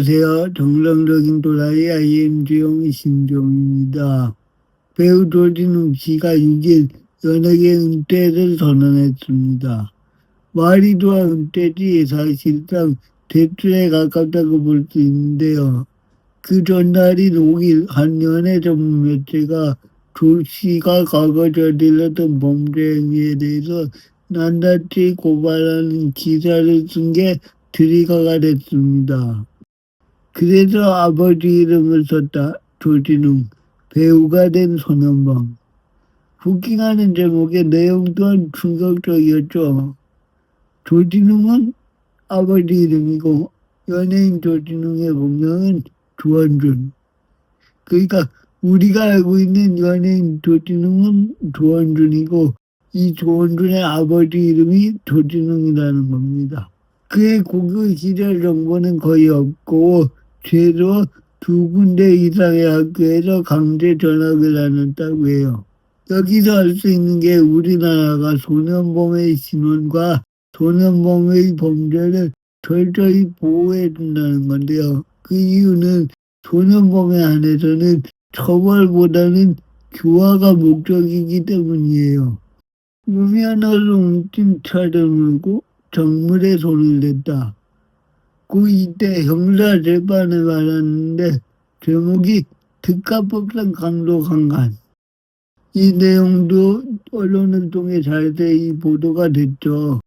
안녕하세요. 정상적인 또라이 IMG용 신종입니다. 배우 조진웅 씨가 6일 연예계 은퇴를 선언했습니다. 말이 좋아 은퇴지 사실상 대출에 가깝다고 볼 수 있는데요. 그 전날인 5일 한 연예 전문 매체가 조 씨가 과거 저질렀던 범죄 행위에 대해서 낱낱이 고발하는 기사를 쓴 게 드리가가 됐습니다. 그래서 아버지 이름을 썼다. 조진웅, 배우가 된 소년범. 후킹하는 제목의 내용 또한 충격적이었죠. 조진웅은 아버지 이름이고 연예인 조진웅의 본명은 조원준. 그러니까 우리가 알고 있는 연예인 조진웅은 조원준이고 이 조원준의 아버지 이름이 조진웅이라는 겁니다. 그의 고교 시절 정보는 거의 없고 최소 2군데 이상의 학교에서 강제 전학을 하셨다고 해요. 여기서 알 수 있는 게 우리나라가 소년범의 신원과 소년범의 범죄를 철저히 보호해 준다는 건데요. 그 이유는 소년범에 한해서는 처벌보다는 교화가 목적이기 때문이에요. 무면허를 훔친 차를 몰고 정물에 손을 댔다. 이때 형사재판을 말하는데 제목이 특가법상 강도 강간. 이 내용도 언론을 통해 자세히 보도가 됐죠.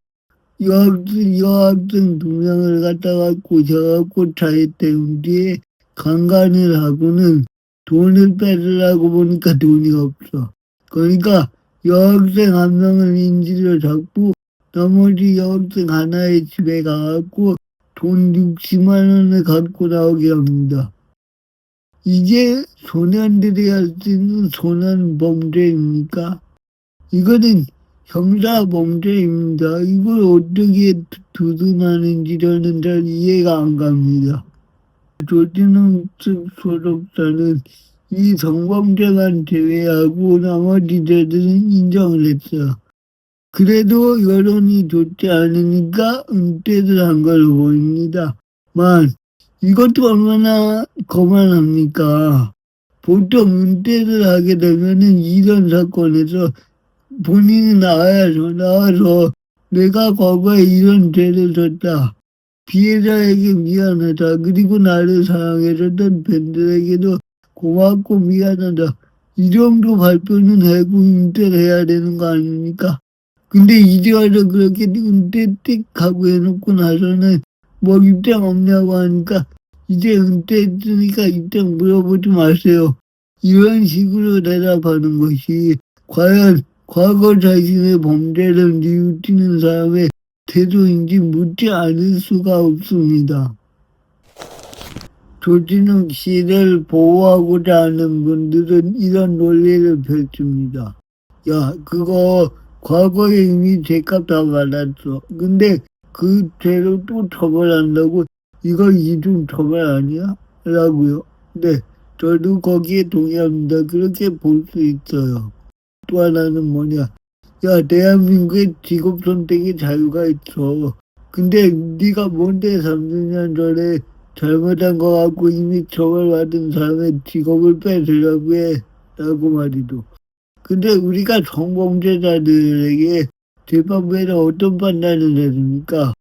여학생 2명을 갖다가 꼬셔갖고 차에 태운 뒤에 강간을 하고는 돈을 뺏으려고 보니까 돈이 없어. 그러니까 여학생 1명을 인질로 잡고 나머지 여학생 하나의 집에 가갖고 돈 60만 원을 갖고 나오게 합니다. 이게 소년들이 할 수 있는 소년 범죄입니까? 이거는 형사 범죄입니다. 이걸 어떻게 두둔하는지 저는 잘 이해가 안 갑니다. 조진웅 측 소속사는 이 성범죄만 제외하고 나머지 죄들은 인정을 했어요. 그래도 여론이 좋지 않으니까 은퇴를 한 걸로 보입니다. 이것도 얼마나 거만합니까? 보통 은퇴를 하게 되면은 이런 사건에서 본인이 나와서 내가 과거에 이런 죄를 졌다. 피해자에게 미안하다. 그리고 나를 사랑해줬던 팬들에게도 고맙고 미안하다. 이 정도 발표는 하고 은퇴를 해야 되는 거 아닙니까? 근데 이제 와서 그렇게 은퇴 띡 하고 해놓고 나서는 뭐 입장 없냐고 하니까 이제 은퇴했으니까 입장 물어보지 마세요. 이런 식으로 대답하는 것이 과연 과거 자신의 범죄를 뉘우치는 사람의 태도인지 묻지 않을 수가 없습니다. 조진웅 씨를 보호하고자 하는 분들은 이런 논리를 펼칩니다. 야, 그거 과거에 이미 죄값 다 받았어. 근데 그 죄로 또 처벌한다고 이거 이중 처벌 아니야? 라고요. 네, 저도 거기에 동의합니다. 그렇게 볼 수 있어요. 또 하나는 뭐냐. 야, 대한민국에 직업 선택의 자유가 있어. 근데 네가 뭔데 30년 전에 잘못한 거 갖고 이미 처벌받은 사람의 직업을 뺏으려고 해. 라고 말이죠. 근데 우리가 성범죄자들에게 재판부에서 어떤 판단을 해줍니까?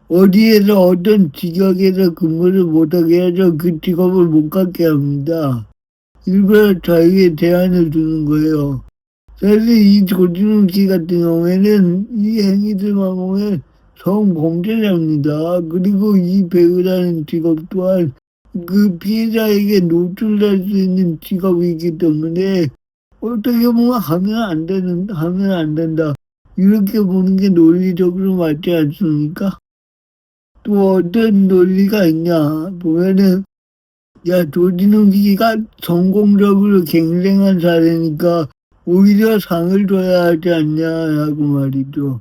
어디에서 어떤 직역에서 근무를 못하게 해서 그 직업을 못 갖게 합니다. 일부러 자유에 제한을 두는 거예요. 사실 이 조진웅 씨 같은 경우에는 이 행위들만 보면 성범죄자입니다. 그리고 이 배우라는 직업 또한 그 피해자에게 노출될 수 있는 직업이기 때문에 어떻게 보면 하면 안 된다. 이렇게 보는 게 논리적으로 맞지 않습니까? 또 어떤 논리가 있냐 보면은 야, 조진웅 씨가 성공적으로 갱생한 사례니까 오히려 상을 줘야 하지 않냐라고 말이죠.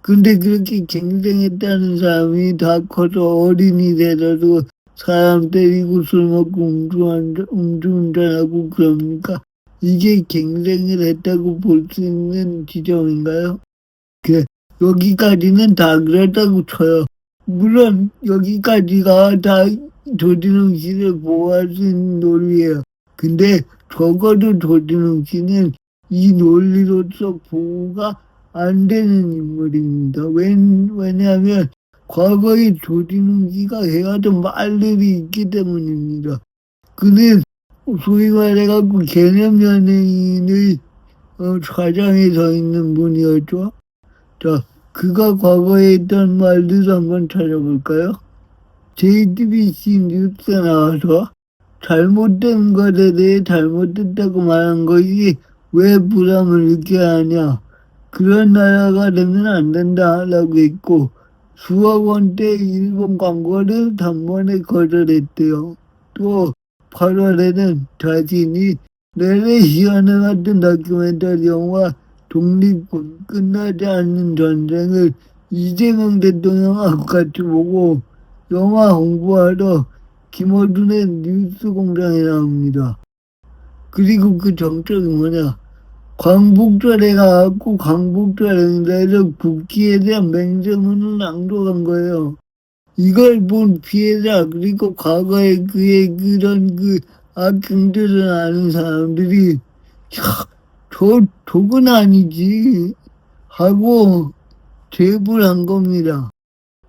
근데 그렇게 갱생했다는 사람이 다 커서 어린이 돼서도 사람 때리고 술 먹고 음주운전하고 그럽니까? 이게 갱생을 했다고 볼 수 있는 지점인가요? 여기까지는 다 그랬다고 쳐요. 물론 여기까지가 다 조진웅 씨를 보호할 수 있는 논리예요. 근데 적어도 조진웅 씨는 이 논리로서 보호가 안 되는 인물입니다. 왜냐하면 과거에 조진웅 씨가 해왔던 말들이 있기 때문입니다. 그는 소위 말해갖고 개념 연예인의 좌장에 서 있는 분이었죠. 자, 그가 과거에 했던 말들도 한번 찾아볼까요? JTBC 뉴스에 나와서 잘못된 것에 대해 잘못됐다고 말한 것이 왜 부담을 느껴야 하냐. 그런 나라가 되면 안 된다라고 했고 수억 원대 일본 광고를 단번에 거절했대요. 또 8월에는 자신이 내레시아는 같은 다큐멘터리 영화 독립군 끝나지 않는 전쟁을 이재명 대통령하고 같이 보고 영화 홍보하러 김어준의 뉴스 공장에 나옵니다. 그리고 그 정적이 뭐냐. 광복절에 가갖고 광복절 행사에서 국기에 대한 맹세문을 낭독한 거예요. 이걸 본 피해자 그리고 과거에 그의 그런 악행들을 아는 사람들이 저건 아니지 하고 제보를 한 겁니다.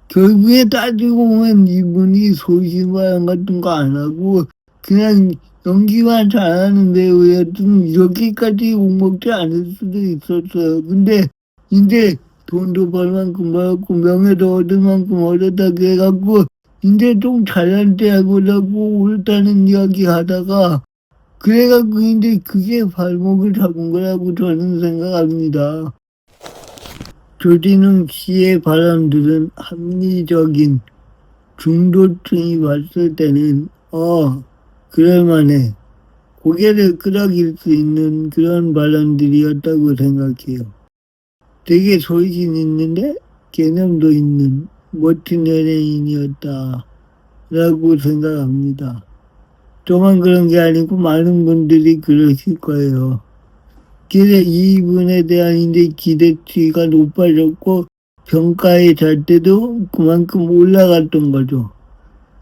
결국에 따지고 보면 이분이 소신발언 같은 거 안 하고 그냥 연기만 잘하는 배우였으면 이렇게까지 욕먹지 않을 수도 있었어요. 근데 이제 돈도 벌 만큼 벌었고 명예도 얻을 만큼 얻었다고 해갖고 이제 좀 잘난 체 해보려고 옳다는 이야기 하다가 그래갖고 이제 그게 발목을 잡은 거라고 저는 생각합니다. 조진웅 씨의 발언들은 합리적인 중도층이 봤을 때는 그럴만해. 고개를 끄덕일 수 있는 그런 발언들이었다고 생각해요. 되게 소신 있는데 개념도 있는 멋진 연예인이었다 라고 생각합니다. 저만 그런 게 아니고 많은 분들이 그러실 거예요. 그래서 이분에 대한 이제 기대치가 높아졌고 평가의 잣대도 그만큼 올라갔던 거죠.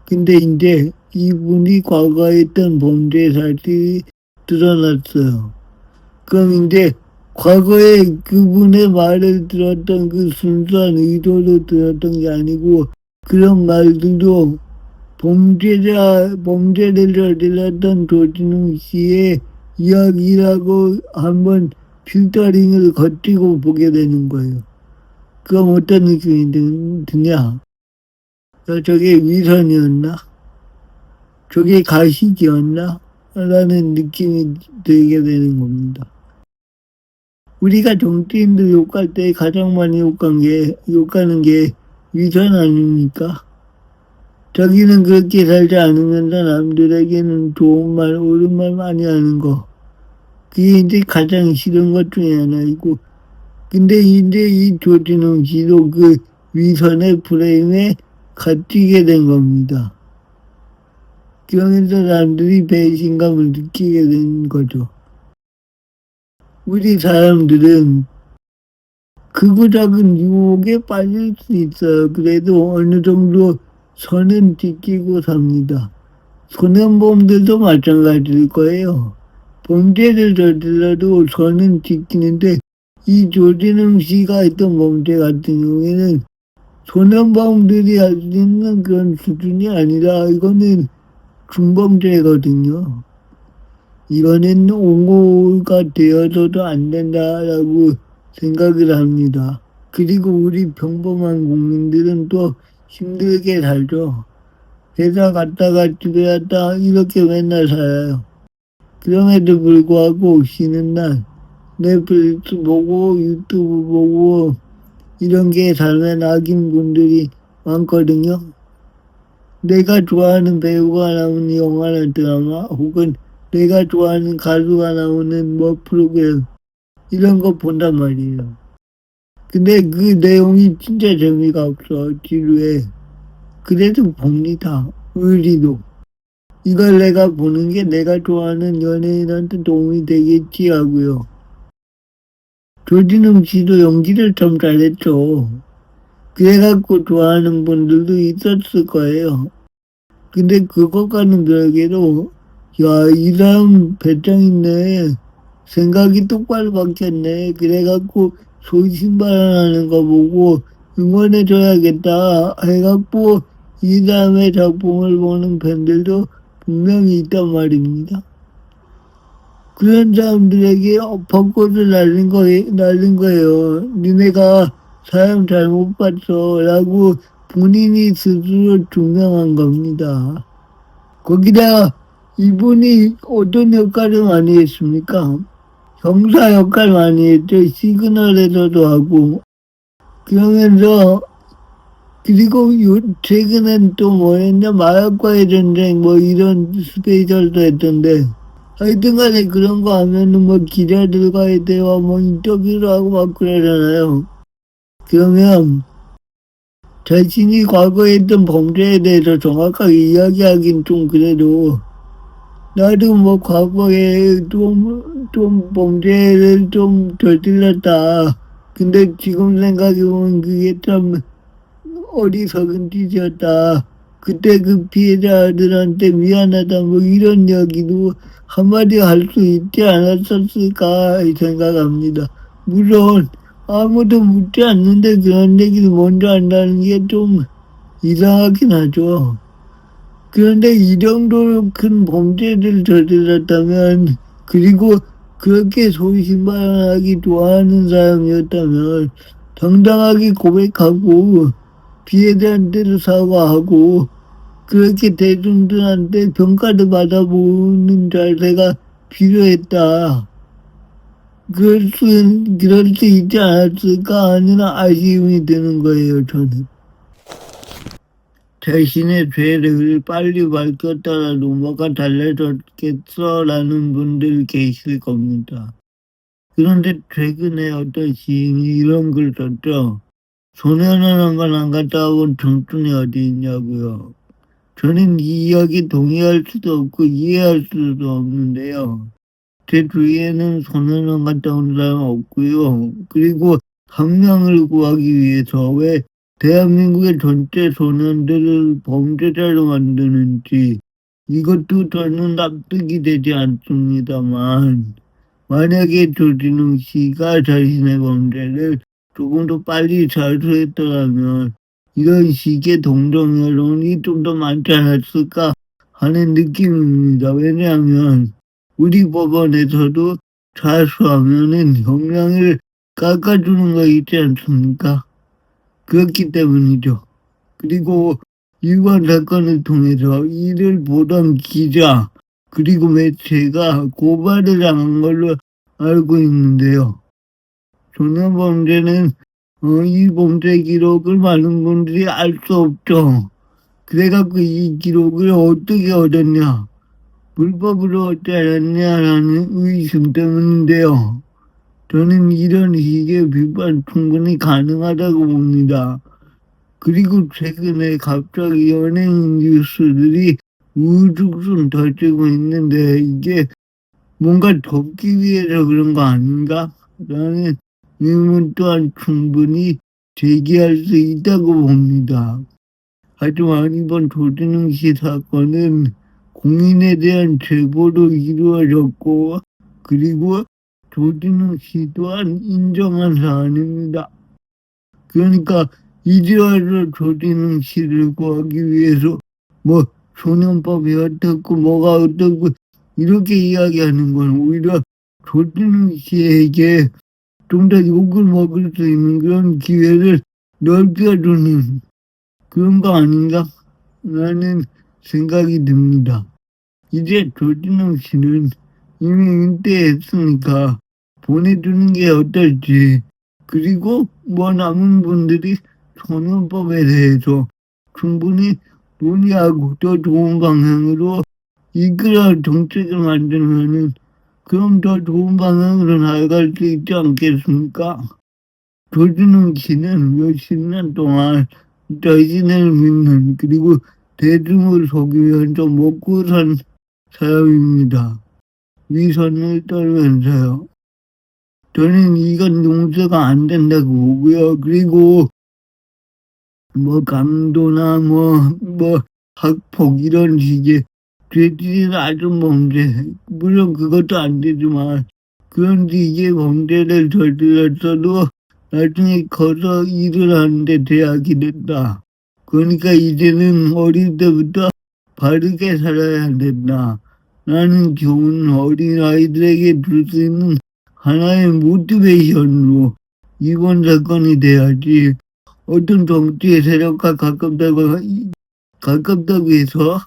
근데 이제 이분이 과거에 했던 범죄 사실이 드러났어요. 그럼 이제 과거에 그분의 말을 들었던 그 순수한 의도로 들었던 게 아니고 그런 말들도 범죄를 저질렀던 조진웅 씨의 이야기라고 한번 필터링을 거치고 보게 되는 거예요. 그럼 어떤 느낌이 드냐? 저게 위선이었나? 저게 가식이었나? 라는 느낌이 들게 되는 겁니다. 우리가 정치인들 욕할 때 가장 많이 욕하는 게 위선 아닙니까? 자기는 그렇게 살지 않으면서 남들에게는 좋은 말, 옳은 말 많이 하는 거. 그게 이제 가장 싫은 것 중에 하나이고. 근데 이제 이 조진웅 씨도 그 위선의 프레임에 갇히게 된 겁니다. 그러면서 사람들이 배신감을 느끼게 된 거죠. 우리 사람들은 크고 작은 유혹에 빠질 수 있어요. 그래도 어느 정도 선은 지키고 삽니다. 소년범들도 마찬가지일 거예요. 범죄를 저질러도 선은 지키는데 이 조진웅 씨가 했던 범죄 같은 경우에는 소년범들이 할 수 있는 그런 수준이 아니라 이거는 중범죄거든요. 이거는 옹호가 되어서도 안 된다라고 생각을 합니다. 그리고 우리 평범한 국민들은 또 힘들게 살죠. 회사 갔다가 집에 갔다 이렇게 맨날 살아요. 그럼에도 불구하고 쉬는 날 넷플릭스 보고 유튜브 보고 이런 게 삶의 낙인 분들이 많거든요. 내가 좋아하는 배우가 나오는 영화나 드라마 혹은 내가 좋아하는 가수가 나오는 프로그램 이런 거 본단 말이에요. 근데 그 내용이 진짜 재미가 없어. 지루해. 그래도 봅니다. 의리도. 이걸 내가 보는 게 내가 좋아하는 연예인한테 도움이 되겠지 하고요. 조진웅 씨도 연기를 참 잘했죠. 그래갖고 좋아하는 분들도 있었을 거예요. 근데 그것과는 별개로, 야, 이 사람 배짱 있네. 생각이 똑바로 바뀌었네. 그래갖고 소신발언하는 거 보고 응원해줘야겠다 해갖고 이 사람의 작품을 보는 팬들도 분명히 있단 말입니다. 그런 사람들에게 벚꽃을 날린 거예요. 니네가 사람 잘못 봤어. 라고 본인이 스스로 증명한 겁니다. 거기다 이분이 어떤 역할을 많이 했습니까? 형사 역할 많이 했죠. 시그널에서도 하고. 그러면서, 그리고 최근엔 또 뭐였냐, 마약과의 전쟁, 뭐 이런 스페셜도 했던데, 하여튼 간에 그런 거 하면은 뭐 기자들과의 대화, 뭐 인터뷰를 하고 막 그러잖아요. 그러면, 자신이 과거에 했던 범죄에 대해서 정확하게 이야기하긴 좀 그래도, 나도 뭐 과거에 좀 범죄를 좀 저질렀다. 근데 지금 생각해보면 그게 참 어리석은 짓이었다. 그때 그 피해자들한테 미안하다 뭐 이런 이야기도 한마디 할 수 있지 않았었을까 생각합니다. 물론 아무도 묻지 않는데 그런 얘기를 먼저 한다는 게 좀 이상하긴 하죠. 그런데 이 정도로 큰 범죄를 저질렀다면, 그리고 그렇게 소신발언하기 좋아하는 사람이었다면, 당당하게 고백하고, 피해자한테도 사과하고, 그렇게 대중들한테 평가를 받아보는 자세가 필요했다. 그럴 수 있지 않았을까 하는 아쉬움이 드는 거예요, 저는. 자신의 죄를 빨리 밝혔더라도 뭐가 달라졌겠어라는 분들 계실 겁니다. 그런데 최근에 어떤 시인이 이런 글 썼죠. 소년은 한번 안 갔다 온 청춘이 어디 있냐고요. 저는 이 이야기 동의할 수도 없고 이해할 수도 없는데요. 제 주위에는 소년원 갔다 온 사람 없고요. 그리고 한 명을 구하기 위해서 왜 대한민국의 전체 소년들을 범죄자로 만드는지 이것도 저는 납득이 되지 않습니다만, 만약에 조진웅 씨가 자신의 범죄를 조금 더 빨리 자수했더라면 이런 식의 동정 여론이 좀 더 많지 않았을까 하는 느낌입니다. 왜냐하면 우리 법원에서도 자수하면은 형량을 깎아주는 거 있지 않습니까? 그렇기 때문이죠. 그리고 이번 사건을 통해서 이를 보던 기자 그리고 매체가 고발을 당한 걸로 알고 있는데요. 소년범죄는 이 범죄 기록을 많은 분들이 알 수 없죠. 그래갖고 이 기록을 어떻게 얻었냐, 불법으로 얻지 않았냐라는 의심 때문인데요. 저는 이런 식의 비판 충분히 가능하다고 봅니다. 그리고 최근에 갑자기 연예인 뉴스들이 우후죽순 터지고 있는데 이게 뭔가 덮기 위해서 그런 거 아닌가? 라는 의문 또한 충분히 제기할 수 있다고 봅니다. 하지만 이번 조진웅 씨 사건은 공인에 대한 제보도 이루어졌고, 그리고 조진웅 씨 또한 인정한 사안입니다. 그러니까 이제 와서 조진웅 씨를 구하기 위해서 뭐 소년법이 어떻고 뭐가 어떻고 이렇게 이야기하는 건 오히려 조진웅 씨에게 좀 더 욕을 먹을 수 있는 그런 기회를 넓혀주는 그런 거 아닌가? 라는 생각이 듭니다. 이제 조진웅 씨는 이미 은퇴했으니까 보내주는 게 어떨지. 그리고 뭐 남은 분들이 소년법에 대해서 충분히 논의하고 더 좋은 방향으로 이끌어 정책을 만들면은 그럼 더 좋은 방향으로 나아갈 수 있지 않겠습니까? 조진웅 씨는 몇십 년 동안 자신을 믿는 그리고 대중을 속이면서 먹고 산 사람입니다. 위선을 떨면서요. 저는 이건 용서가 안 된다고 보고요. 그리고 뭐 강도나 뭐 학폭 이런 식의 죄질이 낮은 범죄, 물론 그것도 안 되지만 그런 식의 범죄를 저질렀어도 나중에 커서 일을 하는데 대학이 된다. 그러니까 이제는 어릴 때부터 바르게 살아야 된다. 나는 좋은 어린아이들에게 줄 수 있는 하나의 모티베이션으로 이번 사건이 돼야지. 어떤 정치의 세력과 가깝다고 해서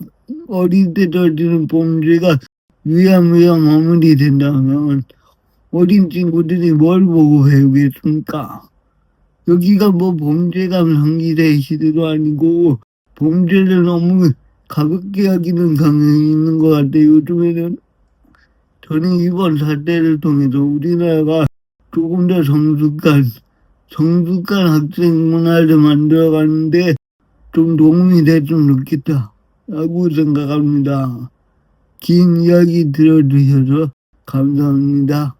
어릴 때 저지른 범죄가 위야무야 마무리된다면 어린 친구들이 뭘 보고 배우겠습니까? 여기가 뭐 범죄감 상기의 시대도 아니고 범죄를 너무 가볍게 여기는 경향이 있는 것 같아요. 요즘에는 저는 이번 사태를 통해서 우리나라가 조금 더 성숙한 학생 문화를 만들어가는데 좀 도움이 됐으면 좋겠다 라고 생각합니다. 긴 이야기 들어주셔서 감사합니다.